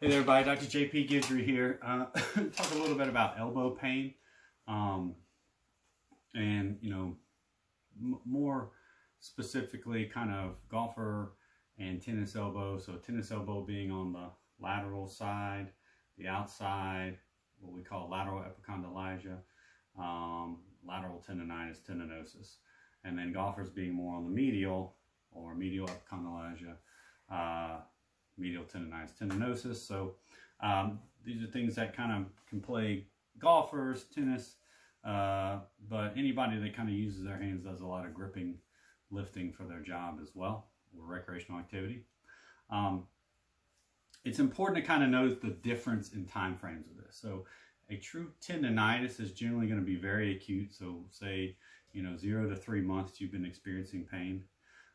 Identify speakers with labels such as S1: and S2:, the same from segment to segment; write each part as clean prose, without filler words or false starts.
S1: Hey there, everybody. Dr. JP Guidry here. Talk a little bit about elbow pain, and more specifically, kind of golfer and tennis elbow. So tennis elbow being on the lateral side, the outside, what we call lateral epicondylalgia, lateral tendonitis, tendinosis, and then golfers being more on the medial or medial epicondylalgia. Medial tendonitis, tendinosis. So these are things that kind of can plague golfers, tennis, but anybody that kind of uses their hands, does a lot of gripping, lifting for their job as well, or recreational activity. It's important to kind of note the difference in time frames of this. So a true tendonitis is generally going to be very acute. So say, 0 to 3 months you've been experiencing pain.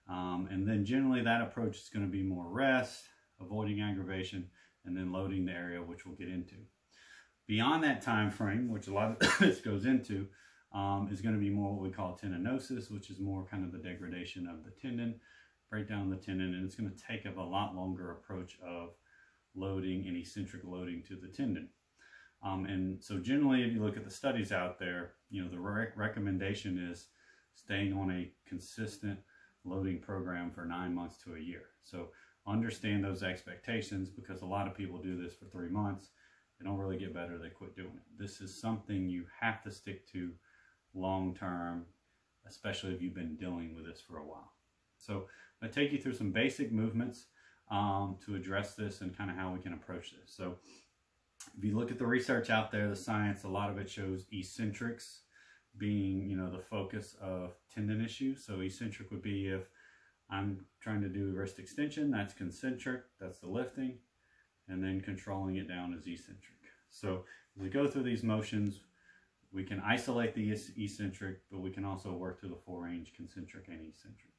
S1: And then generally that approach is going to be more rest, avoiding aggravation, and then loading the area, which we'll get into. Beyond that time frame, which a lot of this goes into, is going to be more what we call tendinosis, which is more kind of the degradation of the tendon, break down the tendon, and it's going to take a lot longer approach of loading and eccentric loading to the tendon. And so generally, if you look at the studies out there, the recommendation is staying on a consistent loading program for 9 months to a year. So understand those expectations, because a lot of people do this for 3 months. They don't really get better. They quit doing it. This is something you have to stick to long term, especially if you've been dealing with this for a while. So I'm going to take you through some basic movements to address this and kind of how we can approach this. So if you look at the research out there, the science, a lot of it shows eccentrics being, the focus of tendon issues. So eccentric would be if I'm trying to do wrist extension, that's concentric, that's the lifting, and then controlling it down is eccentric. So as we go through these motions, we can isolate the eccentric, but we can also work to the full range concentric and eccentric.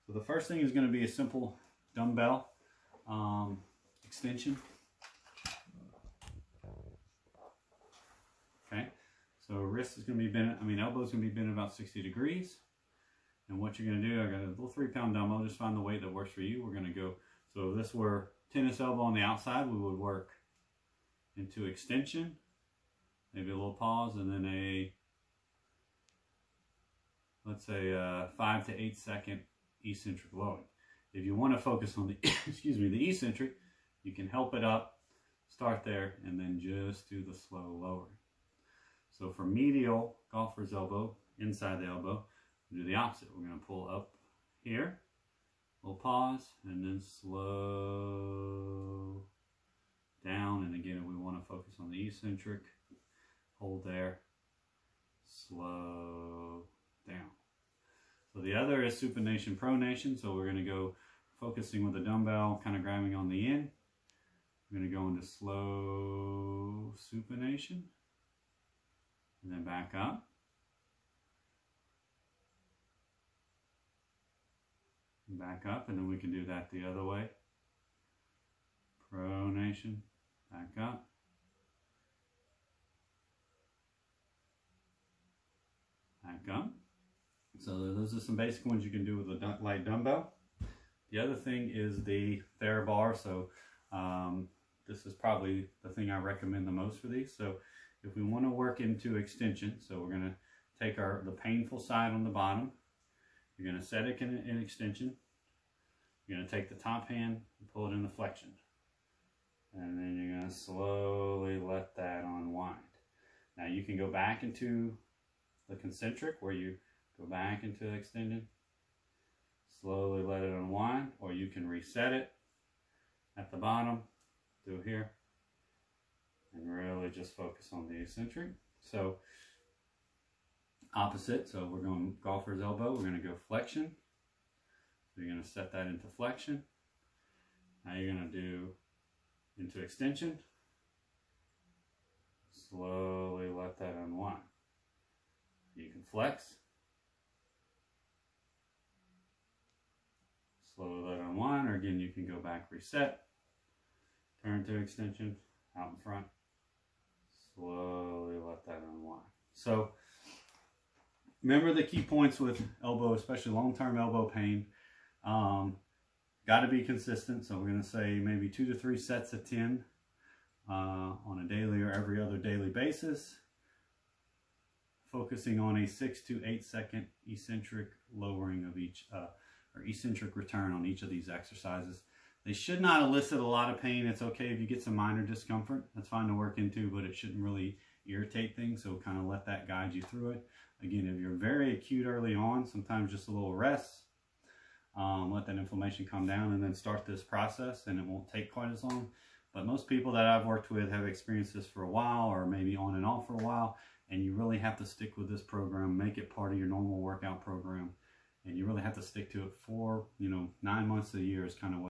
S1: So the first thing is going to be a simple dumbbell extension. Okay, so wrist is going to be bent, elbow is going to be bent about 60 degrees. And what you're going to do, I got a little 3-pound dumbbell, just find the weight that works for you. We're going to go, so if this were tennis elbow on the outside, we would work into extension, maybe a little pause, and then let's say 5 to 8 second eccentric loading. If you want to focus on the, the eccentric, you can help it up, start there, and then just do the slow lowering. So for medial, golfer's elbow, inside the elbow, do the opposite. We're going to pull up here, we'll pause, and then slow down. And again, we want to focus on the eccentric, hold there, slow down. So the other is supination, pronation. So we're going to go focusing with the dumbbell, kind of grabbing on the end. We're going to go into slow supination, and then back up. Back up, and then we can do that the other way. Pronation, back up. Back up. So those are some basic ones you can do with a light dumbbell. The other thing is the Ther Bar. So this is probably the thing I recommend the most for these. So if we want to work into extension, so we're going to take the painful side on the bottom. You're going to set it in extension. You're going to take the top hand and pull it into flexion. And then you're going to slowly let that unwind. Now you can go back into the concentric, where you go back into extended. Slowly let it unwind, or you can reset it at the bottom, do here, and really just focus on the eccentric. So opposite, so we're going golfer's elbow, we're going to go flexion. So you're going to set that into flexion. Now you're going to do into extension. Slowly let that unwind. You can flex. Slowly let it unwind, or again you can go back, reset, turn to extension, out in front. Slowly let that unwind. So remember the key points with elbow, especially long-term elbow pain. Got to be consistent. So we're going to say maybe 2 to 3 sets of 10 on a daily or every other daily basis, focusing on a 6 to 8 second eccentric lowering of each, or eccentric return on each of these exercises. They should not elicit a lot of pain. It's okay if you get some minor discomfort. That's fine to work into, but it shouldn't really irritate things, so kind of let that guide you through it. Again, if you're very acute early on, sometimes just a little rest, let that inflammation calm down, and then start this process, and it won't take quite as long. But most people that I've worked with have experienced this for a while, or maybe on and off for a while, and you really have to stick with this program, make it part of your normal workout program, and you really have to stick to it for, 9 months of the year is kind of what